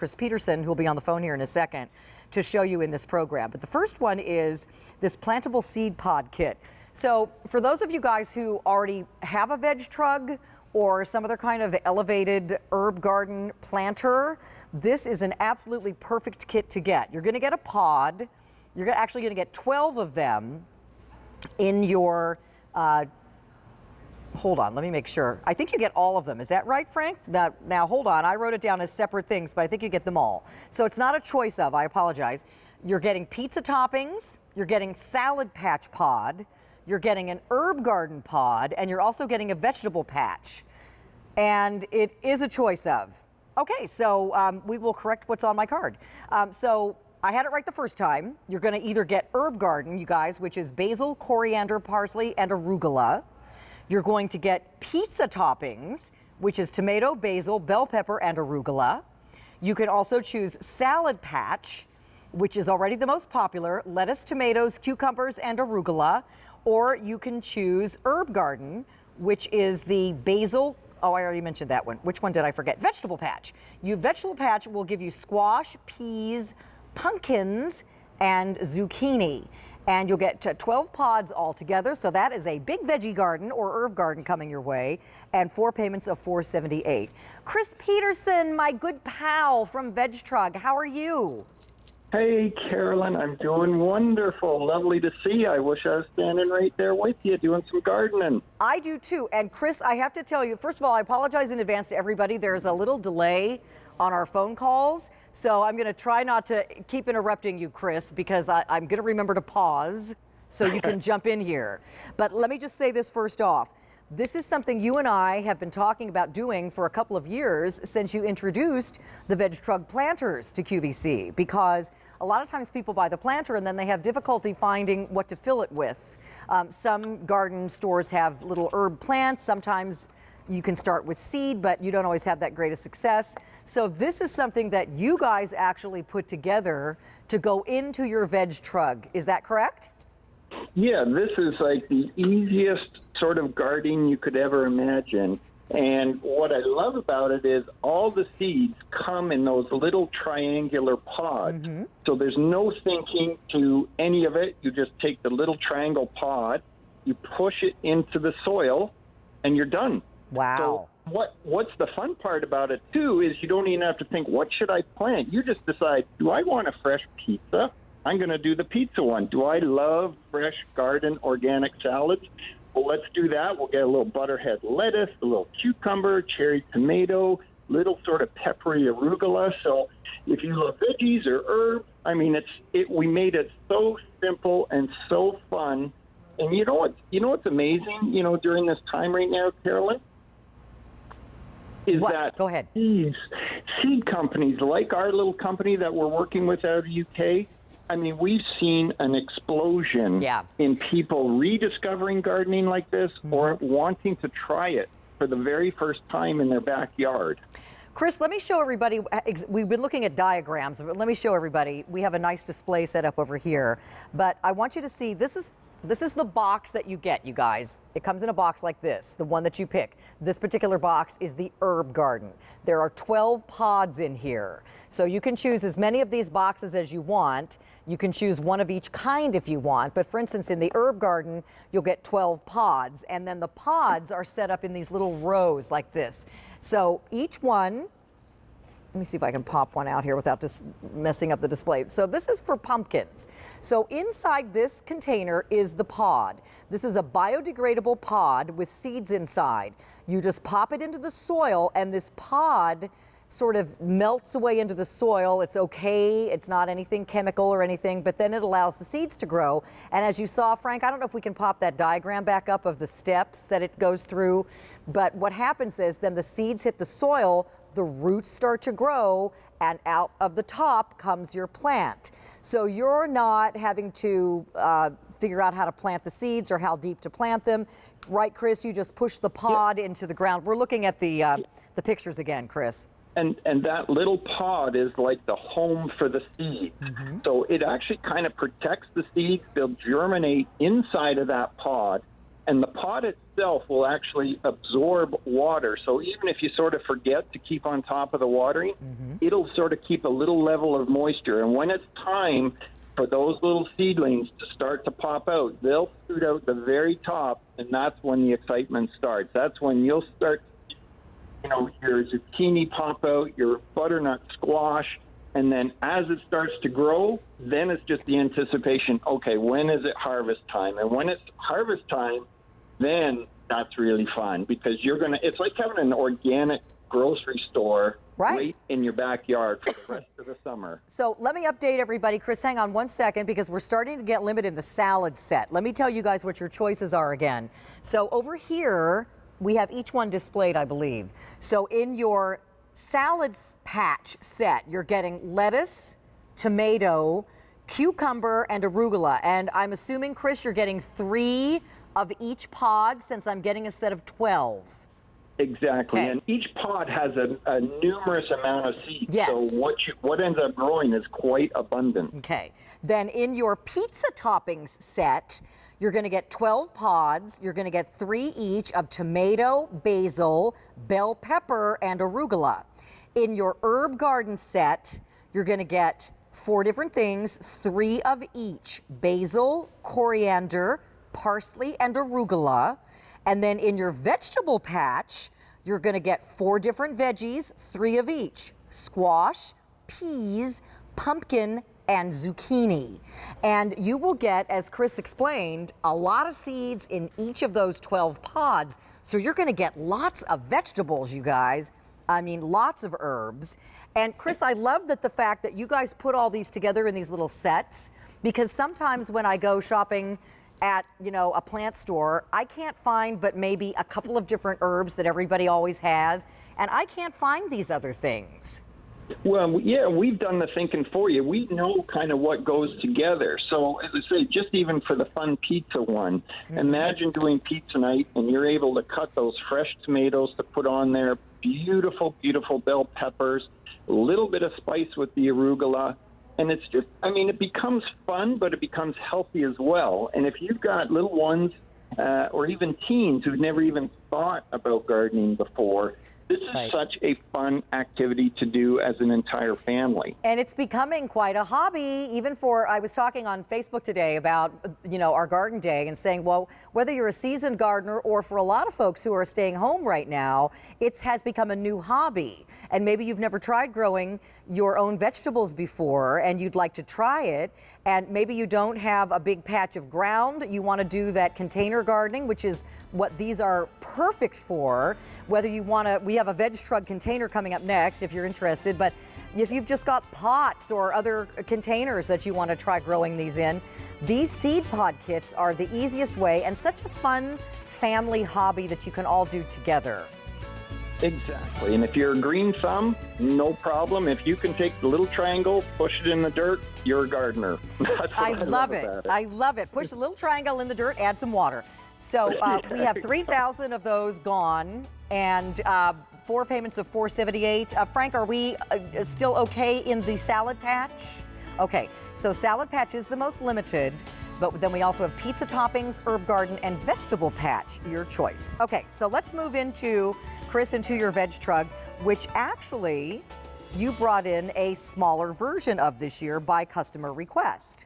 Chris Peterson, who will be on the phone here in a second, to show you in this program. But the first one is this plantable seed pod kit. So for those of you guys who already have a VegTrug or some other kind of elevated herb garden planter, this is an absolutely perfect kit to get. You're going to get a pod. You're actually going to get 12 of them in your, hold on, let me make sure. I think you get all of them. Is that right, Frank? Now, hold on. I wrote it down as separate things, but I think you get them all. So it's not a choice of, I apologize. You're getting pizza toppings, you're getting salad patch pod, you're getting an herb garden pod, and you're also getting a vegetable patch. And it is a choice of. Okay, so we will correct what's on my card. So I had it right the first time. You're going to either get herb garden, you guys, which is basil, coriander, parsley, and arugula. You're going to get pizza toppings, which is tomato, basil, bell pepper, and arugula. You can also choose salad patch, which is already the most popular, lettuce, tomatoes, cucumbers, and arugula. Or you can choose herb garden, which is the basil. Oh, I already mentioned that one. Which one did I forget? Vegetable patch. Vegetable patch will give you squash, peas, pumpkins, and zucchini. And you'll get 12 pods altogether. So that is a big veggie garden or herb garden coming your way, and 4 payments of $478. Chris Peterson, my good pal from VegTrug, how are you? Hey, Carolyn, I'm doing wonderful. Lovely to see you. I wish I was standing right there with you doing some gardening. I do too. And Chris, I have to tell you, first of all, I apologize in advance to everybody. There's a little delay on our phone calls. So I'm going to try not to keep interrupting you, Chris, because I'm going to remember to pause so you can jump in here. But let me just say this first off. This is something you and I have been talking about doing for a couple of years since you introduced the VegTrug planters to QVC, because a lot of times people buy the planter and then they have difficulty finding what to fill it with. Some garden stores have little herb plants. Sometimes you can start with seed, but you don't always have that great of success. So this is something that you guys actually put together to go into your VegTrug. Is that correct? Yeah, this is like the easiest sort of gardening you could ever imagine. And what I love about it is all the seeds come in those little triangular pods. Mm-hmm. So there's no thinking to any of it. You just take the little triangle pod, you push it into the soil, and you're done. Wow. So what's the fun part about it, too, is you don't even have to think, what should I plant? You just decide, do I want a fresh pizza? I'm going to do the pizza one. Do I love fresh garden organic salads? Well, let's do that. We'll get a little butterhead lettuce, a little cucumber, cherry tomato, little sort of peppery arugula. So if you love veggies or herbs, I mean, we made it so simple and so fun. And you know what's amazing, during this time right now, Carolyn? Is what? That Go ahead. These seed companies, like our little company that we're working with out of the UK, I mean, we've seen an explosion in people rediscovering gardening like this or wanting to try it for the very first time in their backyard. Chris, let me show everybody. We've been looking at diagrams, but let me show everybody. We have a nice display set up over here, but I want you to see this is the box that you get, you guys. It comes in a box like this, the one that you pick. This particular box is the herb garden. There are 12 pods in here. So you can choose as many of these boxes as you want. You can choose one of each kind if you want. But for instance, in the herb garden, you'll get 12 pods. And then the pods are set up in these little rows like this. So each one, let me see if I can pop one out here without just messing up the display. So this is for pumpkins. So inside this container is the pod. This is a biodegradable pod with seeds inside. You just pop it into the soil and this pod sort of melts away into the soil. It's okay. It's not anything chemical or anything, but then it allows the seeds to grow. And as you saw, Frank, I don't know if we can pop that diagram back up of the steps that it goes through, but what happens is then the seeds hit the soil, the roots start to grow, and out of the top comes your plant. So you're not having to figure out how to plant the seeds or how deep to plant them. Right, Chris? You just push the pod into the ground. We're looking at the pictures again, Chris. And that little pod is like the home for the seeds. Mm-hmm. So it actually kind of protects the seeds. They'll germinate inside of that pod. And the pot itself will actually absorb water. So even if you sort of forget to keep on top of the watering, it'll sort of keep a little level of moisture. And when it's time for those little seedlings to start to pop out, they'll shoot out the very top, and that's when the excitement starts. That's when you'll start, your zucchini pop out, your butternut squash, and then as it starts to grow, then it's just the anticipation, okay, when is it harvest time? And when it's harvest time, then that's really fun because it's like having an organic grocery store right in your backyard for the rest of the summer. So let me update everybody. Chris, hang on one second because we're starting to get limited in the salad set. Let me tell you guys what your choices are again. So over here, we have each one displayed, I believe. So in your salad patch set, you're getting lettuce, tomato, cucumber, and arugula. And I'm assuming, Chris, you're getting 3 of each pod since I'm getting a set of 12. Exactly. Okay. And each pod has a numerous amount of seeds. Yes. So what ends up growing is quite abundant. Okay. Then in your pizza toppings set, you're going to get 12 pods. You're going to get 3 each of tomato, basil, bell pepper, and arugula. In your herb garden set, you're going to get 4 different things, 3 of each: basil, coriander, parsley, and arugula. And then in your vegetable patch, you're going to get 4 different veggies, 3 of each: squash, peas, pumpkin, and zucchini. And you will get, as Chris explained, a lot of seeds in each of those 12 pods. So you're going to get lots of vegetables, you guys. I mean, lots of herbs. And Chris, I love the fact that you guys put all these together in these little sets, because sometimes when I go shopping at, a plant store, I can't find but maybe a couple of different herbs that everybody always has, and I can't find these other things. Well, yeah, we've done the thinking for you. We know kind of what goes together. So, as I say, just even for the fun pizza one, imagine doing pizza night and you're able to cut those fresh tomatoes to put on there, beautiful, beautiful bell peppers, a little bit of spice with the arugula. And it's just, it becomes fun, but it becomes healthy as well. And if you've got little ones or even teens who've never even thought about gardening before, this is such a fun activity to do as an entire family. And it's becoming quite a hobby, even I was talking on Facebook today about, our garden day and saying, well, whether you're a seasoned gardener or for a lot of folks who are staying home right now, it has become a new hobby. And maybe you've never tried growing your own vegetables before and you'd like to try it. And maybe you don't have a big patch of ground. You want to do that container gardening, which is what these are perfect for. Whether you want to, we have a VegTrug container coming up next if you're interested. But if you've just got pots or other containers that you want to try growing these in, these seed pod kits are the easiest way and such a fun family hobby that you can all do together. Exactly. And if you're a green thumb, no problem. If you can take the little triangle, push it in the dirt, you're a gardener. I love it. I love it. Push a little triangle in the dirt, add some water. So we have 3,000 of those gone and 4 payments of $478. Frank, are we still okay in the salad patch? Okay, so salad patch is the most limited, but then we also have pizza toppings, herb garden, and vegetable patch, your choice. Okay, so let's move into, Chris, into your VegTrug, which actually you brought in a smaller version of this year by customer request.